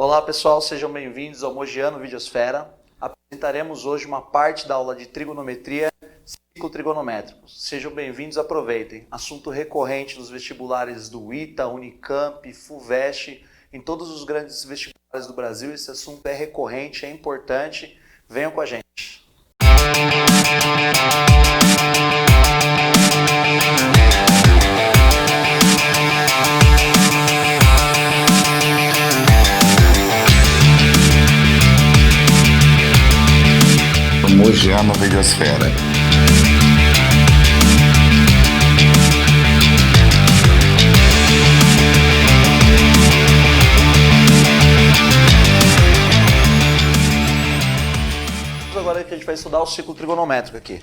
Olá pessoal, sejam bem-vindos ao Mogiano Videosfera. Apresentaremos hoje uma parte da aula de trigonometria ciclo trigonométrico. Sejam bem-vindos, aproveitem. Assunto recorrente nos vestibulares do ITA, Unicamp, FUVEST, em todos os grandes vestibulares do Brasil. Esse assunto é recorrente, é importante. Venham com a gente. Mogiano Videosfera. Agora que a gente vai estudar o ciclo trigonométrico aqui.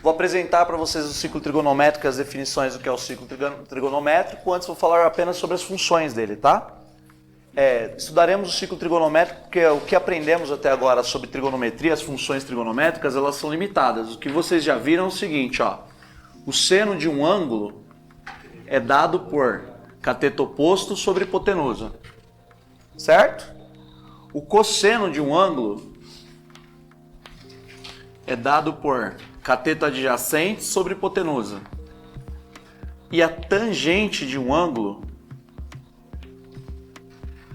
Vou apresentar para vocês o ciclo trigonométrico e as definições do que é o ciclo trigonométrico. Antes vou falar apenas sobre as funções dele, tá? Estudaremos o ciclo trigonométrico porque o que aprendemos até agora sobre trigonometria, as funções trigonométricas, elas são limitadas. O que vocês já viram é o seguinte, ó. O seno de um ângulo é dado por cateto oposto sobre hipotenusa, certo? O cosseno de um ângulo é dado por cateto adjacente sobre hipotenusa. E a tangente de um ângulo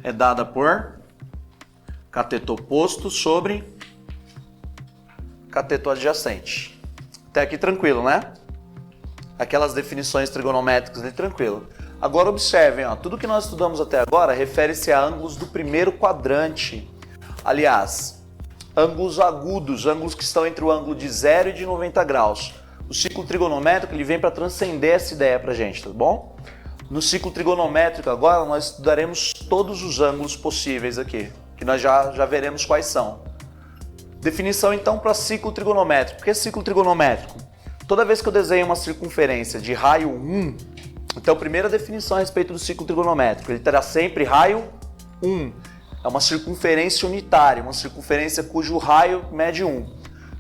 é dada por cateto oposto sobre cateto adjacente. Até aqui tranquilo, né? Aquelas definições trigonométricas ali tranquilo. Agora observem, ó, tudo que nós estudamos até agora refere-se a ângulos do primeiro quadrante. Aliás, ângulos agudos, ângulos que estão entre o ângulo de 0 e de 90 graus. O ciclo trigonométrico ele vem para transcender essa ideia para a gente, tá bom? No ciclo trigonométrico agora nós estudaremos todos os ângulos possíveis aqui, que nós já veremos quais são. Definição então para ciclo trigonométrico. O que é ciclo trigonométrico? Toda vez que eu desenho uma circunferência de raio 1, então primeira definição a respeito do ciclo trigonométrico, ele terá sempre raio 1. É uma circunferência unitária, uma circunferência cujo raio mede 1.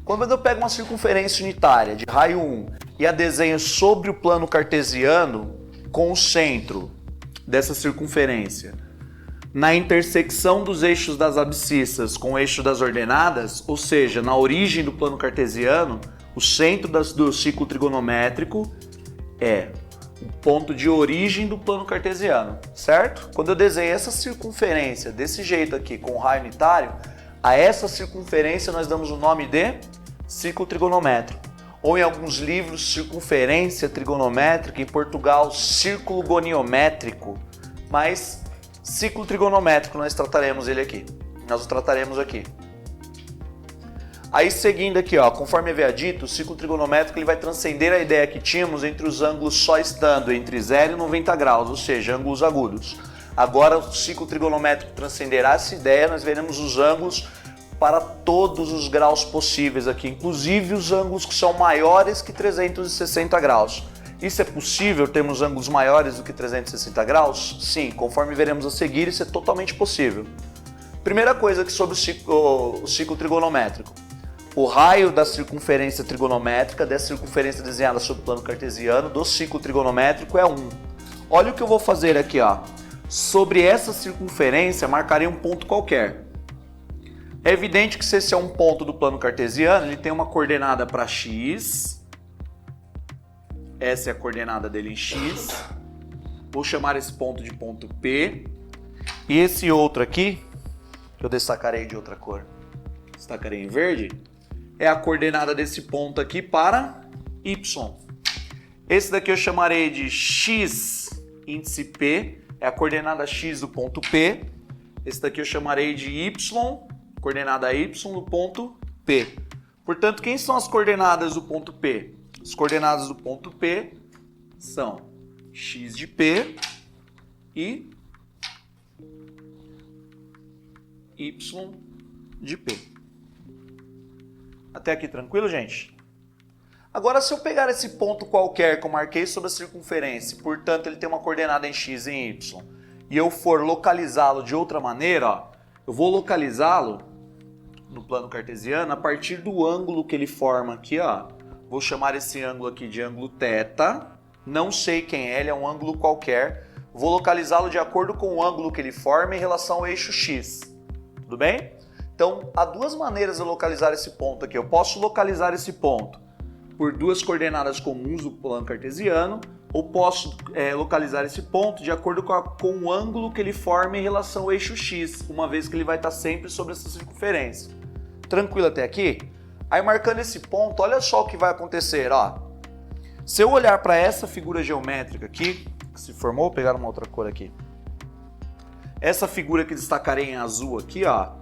Quando eu pego uma circunferência unitária de raio 1 e a desenho sobre o plano cartesiano, com o centro dessa circunferência na intersecção dos eixos das abscissas com o eixo das ordenadas, ou seja, na origem do plano cartesiano, o centro do ciclo trigonométrico é o ponto de origem do plano cartesiano, certo? Quando eu desenho essa circunferência desse jeito aqui com o raio unitário, a essa circunferência nós damos o nome de ciclo trigonométrico. Ou em alguns livros, circunferência trigonométrica, em Portugal, círculo goniométrico, mas ciclo trigonométrico nós trataremos ele aqui. Nós o trataremos aqui. Aí seguindo aqui, ó, conforme havia dito, o ciclo trigonométrico ele vai transcender a ideia que tínhamos entre os ângulos só estando entre 0 e 90 graus, ou seja, ângulos agudos. Agora o ciclo trigonométrico transcenderá essa ideia, nós veremos os ângulos para todos os graus possíveis aqui, inclusive os ângulos que são maiores que 360 graus. Isso é possível, termos ângulos maiores do que 360 graus? Sim, conforme veremos a seguir, isso é totalmente possível. Primeira coisa aqui sobre o ciclo trigonométrico. O raio da circunferência trigonométrica, dessa circunferência desenhada sobre o plano cartesiano, do ciclo trigonométrico é 1. Olha o que eu vou fazer aqui, ó. Sobre essa circunferência, marcarei um ponto qualquer. É evidente que se esse é um ponto do plano cartesiano, ele tem uma coordenada para x. Essa é a coordenada dele em x. Vou chamar esse ponto de ponto P. E esse outro aqui, que eu destacarei de outra cor, destacarei em verde, é a coordenada desse ponto aqui para y. Esse daqui eu chamarei de x índice P, é a coordenada x do ponto P. Esse daqui eu chamarei de y, coordenada y do ponto P. Portanto, quem são as coordenadas do ponto P? As coordenadas do ponto P são x de P e y de P. Até aqui tranquilo, gente? Agora, se eu pegar esse ponto qualquer que eu marquei sobre a circunferência, portanto, ele tem uma coordenada em x e em y, e eu for localizá-lo de outra maneira, ó, eu vou localizá-lo no plano cartesiano a partir do ângulo que ele forma aqui, ó. Vou chamar esse ângulo aqui de ângulo θ. Não sei quem é, ele é um ângulo qualquer. vou localizá-lo de acordo com o ângulo que ele forma em relação ao eixo x. Tudo bem? Então, há duas maneiras de localizar esse ponto aqui. Eu posso localizar esse ponto por duas coordenadas comuns do plano cartesiano, ou posso localizar esse ponto de acordo com o ângulo que ele forma em relação ao eixo x, uma vez que ele vai estar sempre sobre essa circunferência. Tranquilo até aqui? Aí marcando esse ponto, olha só o que vai acontecer, ó. Se eu olhar para essa figura geométrica aqui, que se formou, vou pegar uma outra cor aqui. Essa figura que destacarei em azul aqui, ó.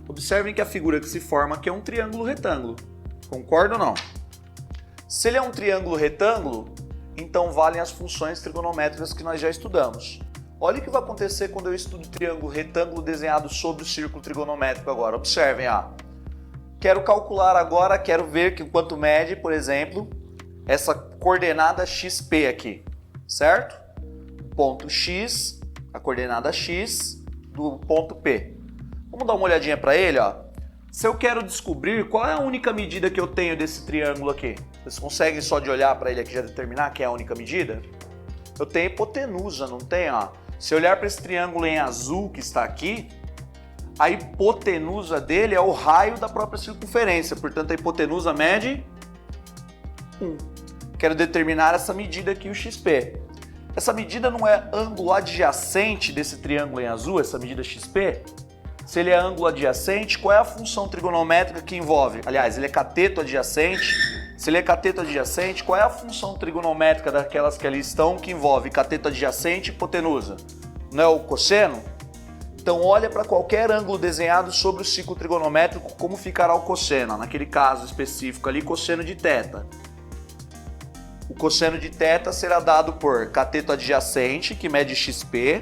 Observem que a figura que se forma aqui é um triângulo retângulo. Concorda ou não? Se ele é um triângulo retângulo, então valem as funções trigonométricas que nós já estudamos. Olha o que vai acontecer quando eu estudo triângulo retângulo desenhado sobre o círculo trigonométrico agora. Observem, ó. Quero calcular agora, quero ver que quanto mede, por exemplo, essa coordenada XP aqui, certo? Ponto X, a coordenada X do ponto P. Vamos dar uma olhadinha para ele, ó. Se eu quero descobrir qual é a única medida que eu tenho desse triângulo aqui, vocês conseguem só de olhar para ele aqui já determinar que é a única medida? Eu tenho hipotenusa, não tem? Ó? Se eu olhar para esse triângulo em azul que está aqui, a hipotenusa dele é o raio da própria circunferência, portanto a hipotenusa mede 1. Quero determinar essa medida aqui, o XP. Essa medida não é ângulo adjacente desse triângulo em azul, essa medida XP? Se ele é ângulo adjacente, qual é a função trigonométrica que envolve? Aliás, ele é cateto adjacente. Se ele é cateto adjacente, qual é a função trigonométrica daquelas que ali estão que envolve cateto adjacente e hipotenusa? Não é o cosseno? Então olha para qualquer ângulo desenhado sobre o ciclo trigonométrico, como ficará o cosseno. Naquele caso específico ali, cosseno de θ. O cosseno de θ será dado por cateto adjacente, que mede XP,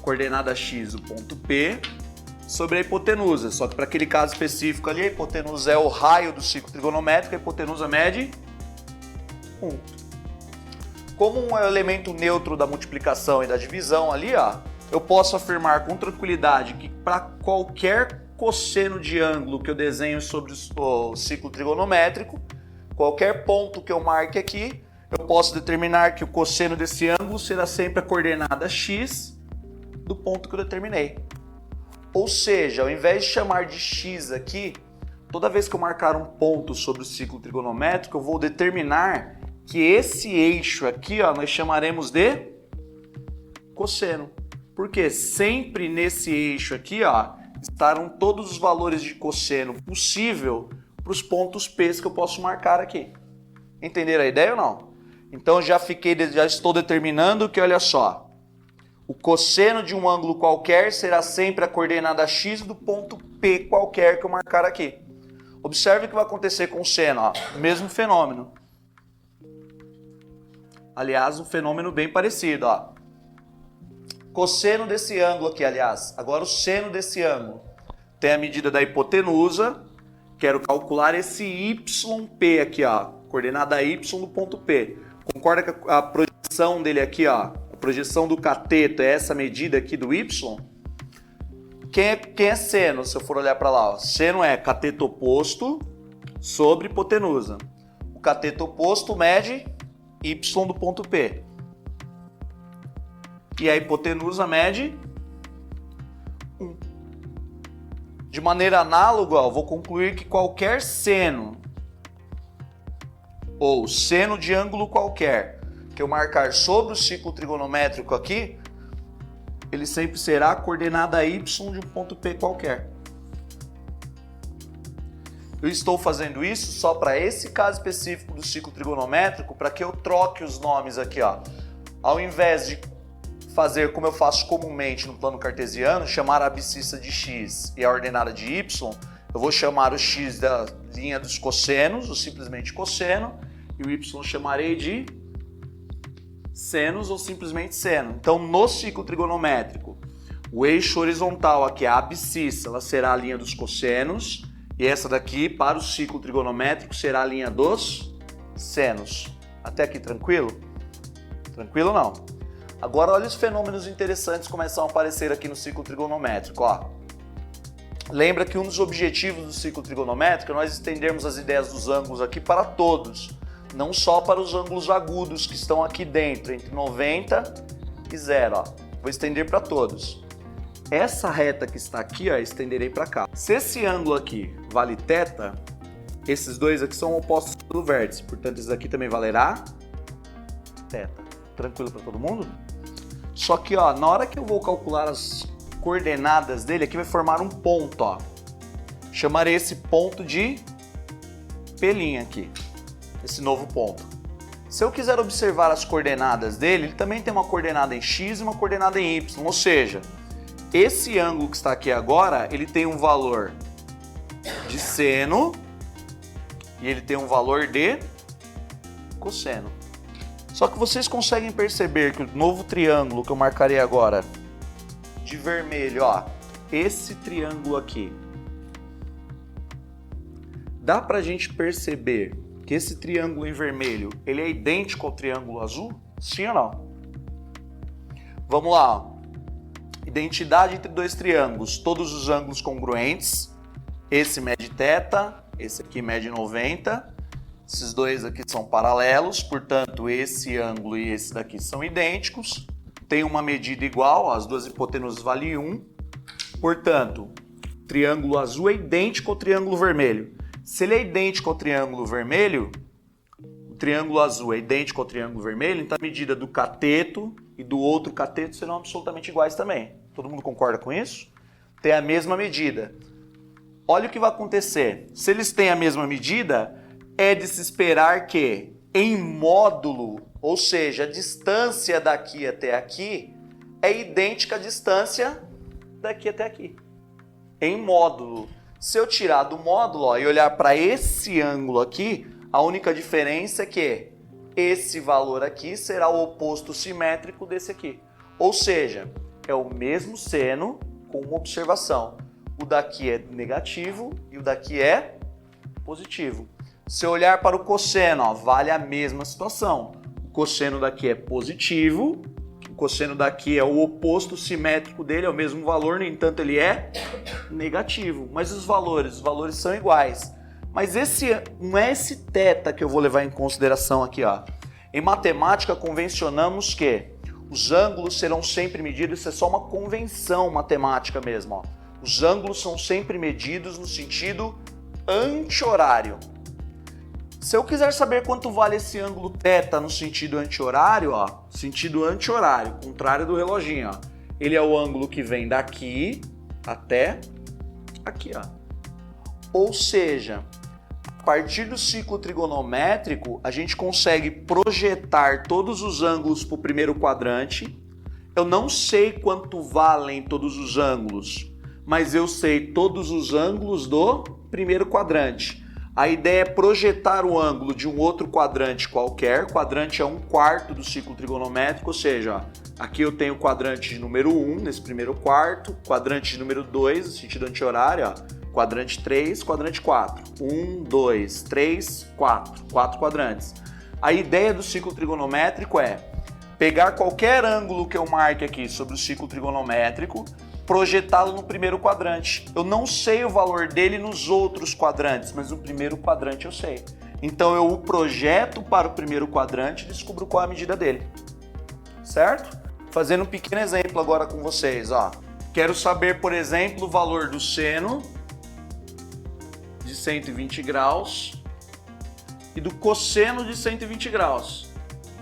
coordenada x do ponto P, sobre a hipotenusa. Só que para aquele caso específico ali, a hipotenusa é o raio do ciclo trigonométrico, a hipotenusa mede 1. Como um elemento neutro da multiplicação e da divisão ali, ó, eu posso afirmar com tranquilidade que para qualquer cosseno de ângulo que eu desenho sobre o ciclo trigonométrico, qualquer ponto que eu marque aqui, eu posso determinar que o cosseno desse ângulo será sempre a coordenada x do ponto que eu determinei. Ou seja, ao invés de chamar de x aqui, toda vez que eu marcar um ponto sobre o ciclo trigonométrico, eu vou determinar que esse eixo aqui, ó, nós chamaremos de cosseno. Porque sempre nesse eixo aqui, ó, estarão todos os valores de cosseno possível para os pontos P que eu posso marcar aqui. Entenderam a ideia ou não? Então já estou determinando que, olha só, o cosseno de um ângulo qualquer será sempre a coordenada x do ponto P qualquer que eu marcar aqui. Observe o que vai acontecer com o seno, ó, mesmo fenômeno. Aliás, um fenômeno bem parecido, ó. Cosseno desse ângulo aqui, aliás. Agora o seno desse ângulo. Tem a medida da hipotenusa. Quero calcular esse YP aqui, ó. Coordenada y do ponto P. Concorda que a projeção dele aqui, ó, a projeção do cateto é essa medida aqui do y? Quem é seno, se eu for olhar para lá? Ó? Seno é cateto oposto sobre hipotenusa. O cateto oposto mede y do ponto P. E a hipotenusa mede 1. De maneira análoga, ó, vou concluir que qualquer seno ou seno de ângulo qualquer que eu marcar sobre o ciclo trigonométrico aqui, ele sempre será a coordenada y de um ponto P qualquer. Eu estou fazendo isso só para esse caso específico do ciclo trigonométrico, para que eu troque os nomes aqui, ó. Ao invés de fazer como eu faço comumente no plano cartesiano, chamar a abscissa de x e a ordenada de y, eu vou chamar o x da linha dos cossenos, ou simplesmente cosseno, e o y chamarei de senos ou simplesmente seno. Então, no ciclo trigonométrico, o eixo horizontal aqui, a abscissa, ela será a linha dos cossenos, e essa daqui, para o ciclo trigonométrico, será a linha dos senos. Até aqui tranquilo? Tranquilo ou não? Agora olha os fenômenos interessantes que começam a aparecer aqui no ciclo trigonométrico, ó. Lembra que um dos objetivos do ciclo trigonométrico é nós estendermos as ideias dos ângulos aqui para todos. Não só para os ângulos agudos que estão aqui dentro, entre 90 e 0. Ó. Vou estender para todos. Essa reta que está aqui, ó, estenderei para cá. Se esse ângulo aqui vale θ, esses dois aqui são opostos do vértice. Portanto, esse aqui também valerá θ. Tranquilo para todo mundo? Só que, ó, na hora que eu vou calcular as coordenadas dele, aqui vai formar um ponto, ó. Chamarei esse ponto de P' aqui. Esse novo ponto. Se eu quiser observar as coordenadas dele, ele também tem uma coordenada em x e uma coordenada em y, ou seja, esse ângulo que está aqui agora, ele tem um valor de seno e ele tem um valor de cosseno. Só que vocês conseguem perceber que o novo triângulo que eu marcarei agora de vermelho, ó, esse triângulo aqui, dá pra gente perceber que esse triângulo em vermelho, ele é idêntico ao triângulo azul? Sim ou não? Vamos lá, ó. Identidade entre dois triângulos, todos os ângulos congruentes. Esse mede θ, esse aqui mede 90. Esses dois aqui são paralelos, portanto, esse ângulo e esse daqui são idênticos. Tem uma medida igual, as duas hipotenusas valem 1. Portanto, o triângulo azul é idêntico ao triângulo vermelho. Se ele é idêntico ao triângulo vermelho, o triângulo azul é idêntico ao triângulo vermelho, então a medida do cateto e do outro cateto serão absolutamente iguais também. Todo mundo concorda com isso? Tem a mesma medida. Olha o que vai acontecer. Se eles têm a mesma medida, é de se esperar que, em módulo, ou seja, a distância daqui até aqui, é idêntica à distância daqui até aqui. Em módulo. Se eu tirar do módulo, ó, e olhar para esse ângulo aqui, a única diferença é que esse valor aqui será o oposto simétrico desse aqui. Ou seja, é o mesmo seno com uma observação. O daqui é negativo e o daqui é positivo. Se eu olhar para o cosseno, ó, vale a mesma situação. O cosseno daqui é positivo, o cosseno daqui é o oposto simétrico dele, é o mesmo valor, no entanto ele é negativo. Mas os valores são iguais. Mas não é esse θ que eu vou levar em consideração aqui, ó. Em matemática, convencionamos que os ângulos serão sempre medidos, isso é só uma convenção matemática mesmo, ó. Os ângulos são sempre medidos no sentido anti-horário. Se eu quiser saber quanto vale esse ângulo θ no sentido anti-horário, ó, sentido anti-horário, contrário do reloginho, ó, ele é o ângulo que vem daqui até aqui, ó. Ou seja, a partir do ciclo trigonométrico, a gente consegue projetar todos os ângulos para o primeiro quadrante. Eu não sei quanto valem todos os ângulos, mas eu sei todos os ângulos do primeiro quadrante. A ideia é projetar o ângulo de um outro quadrante qualquer. Quadrante é 1/4 do ciclo trigonométrico, ou seja, ó, aqui eu tenho o quadrante de número 1 nesse primeiro quarto, quadrante de número 2, no sentido anti-horário, ó, quadrante 3, quadrante 4. 1, 2, 3, 4. 4 quadrantes. A ideia do ciclo trigonométrico é pegar qualquer ângulo que eu marque aqui sobre o ciclo trigonométrico, projetá-lo no primeiro quadrante. Eu não sei o valor dele nos outros quadrantes, mas no primeiro quadrante eu sei. Então eu o projeto para o primeiro quadrante e descubro qual é a medida dele. Certo? Fazendo um pequeno exemplo agora com vocês, ó. Quero saber, por exemplo, o valor do seno de 120 graus e do cosseno de 120 graus.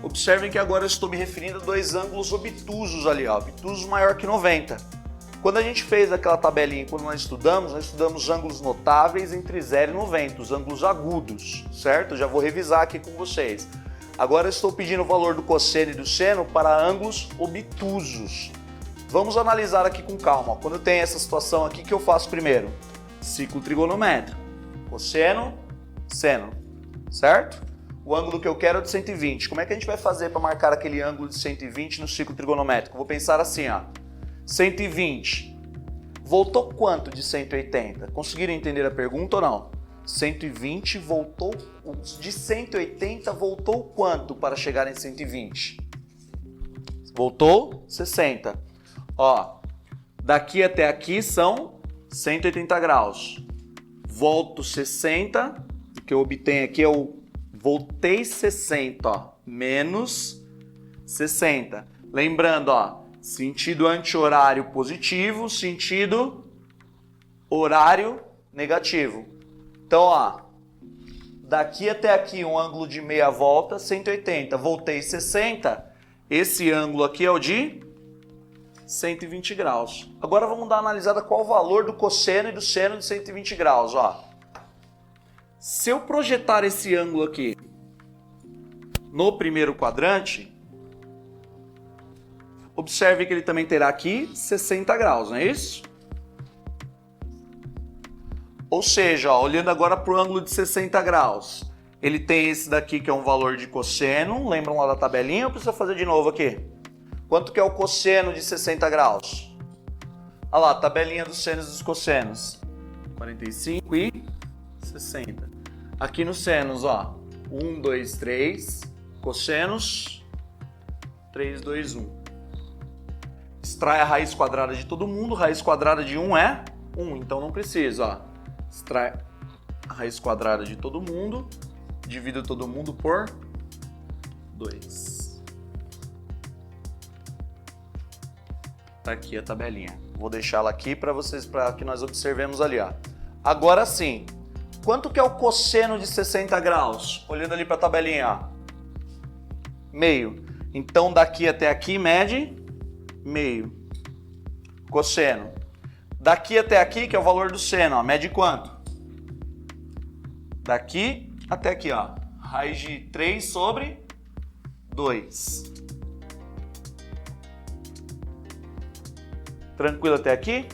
Observem que agora eu estou me referindo a dois ângulos obtusos ali, ó, obtusos maior que 90. Quando a gente fez aquela tabelinha, quando nós estudamos ângulos notáveis entre 0 e 90, os ângulos agudos, certo? Eu já vou revisar aqui com vocês. Agora eu estou pedindo o valor do cosseno e do seno para ângulos obtusos. Vamos analisar aqui com calma. Quando tem essa situação aqui, o que eu faço primeiro? Ciclo trigonométrico. Cosseno, seno, certo? O ângulo que eu quero é de 120. Como é que a gente vai fazer para marcar aquele ângulo de 120 no ciclo trigonométrico? Vou pensar assim, ó. 120. Voltou quanto de 180? Conseguiram entender a pergunta ou não? 120 voltou... De 180 voltou quanto para chegar em 120? Voltou 60. Ó, daqui até aqui são 180 graus. Volto 60. O que eu obtenho aqui é o voltei 60, ó, menos 60. Lembrando, ó, sentido anti-horário positivo, sentido horário negativo. Então, ó, daqui até aqui um ângulo de meia volta, 180, voltei 60, esse ângulo aqui é o de 120 graus. Agora vamos dar uma analisada qual o valor do cosseno e do seno de 120 graus, ó. Se eu projetar esse ângulo aqui no primeiro quadrante, observe que ele também terá aqui 60 graus, não é isso? Ou seja, ó, olhando agora para o ângulo de 60 graus, ele tem esse daqui que é um valor de cosseno, lembram lá da tabelinha ou precisa fazer de novo aqui? Quanto que é o cosseno de 60 graus? Olha lá, tabelinha dos senos e dos cossenos. 45 e 60. Aqui nos senos, ó, 1, 2, 3, cossenos, 3, 2, 1. Extrai a raiz quadrada de todo mundo, raiz quadrada de 1 é 1, então não precisa, ó. Extrai a raiz quadrada de todo mundo, divido todo mundo por 2. Tá aqui a tabelinha. Vou deixá-la aqui para vocês, para que nós observemos ali, ó. Agora sim, quanto que é o cosseno de 60 graus? Olhando ali para a tabelinha, ó. Meio. Então daqui até aqui mede meio. Cosseno. Daqui até aqui, que é o valor do seno, ó, mede quanto? Daqui até aqui, ó. Raiz de 3 sobre 2. Tranquilo até aqui?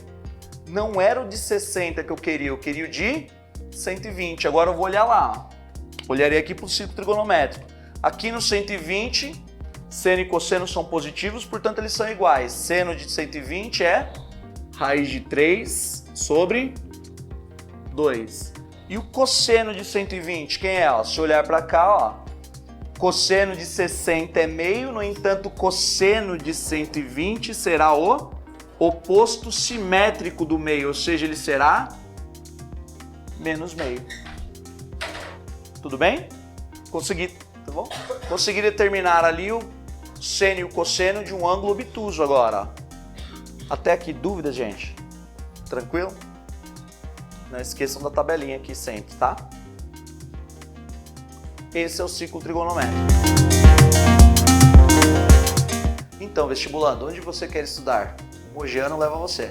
Não era o de 60 que eu queria o de 120. Agora eu vou olhar lá. Olharei aqui para o círculo trigonométrico. Aqui no 120, seno e cosseno são positivos, portanto eles são iguais. Seno de 120 é raiz de 3 sobre 2. E o cosseno de 120, quem é? Ó, se olhar para cá, ó, cosseno de 60 é meio, no entanto, cosseno de 120 será o oposto simétrico do meio, ou seja, ele será menos meio. Tudo bem? Consegui, tá bom? Consegui determinar ali o seno e o cosseno de um ângulo obtuso agora. Até aqui, dúvidas, gente? Tranquilo? Não esqueçam da tabelinha aqui sempre, tá? Esse é o ciclo trigonométrico. Então, vestibulando, onde você quer estudar? O Mogiano leva você.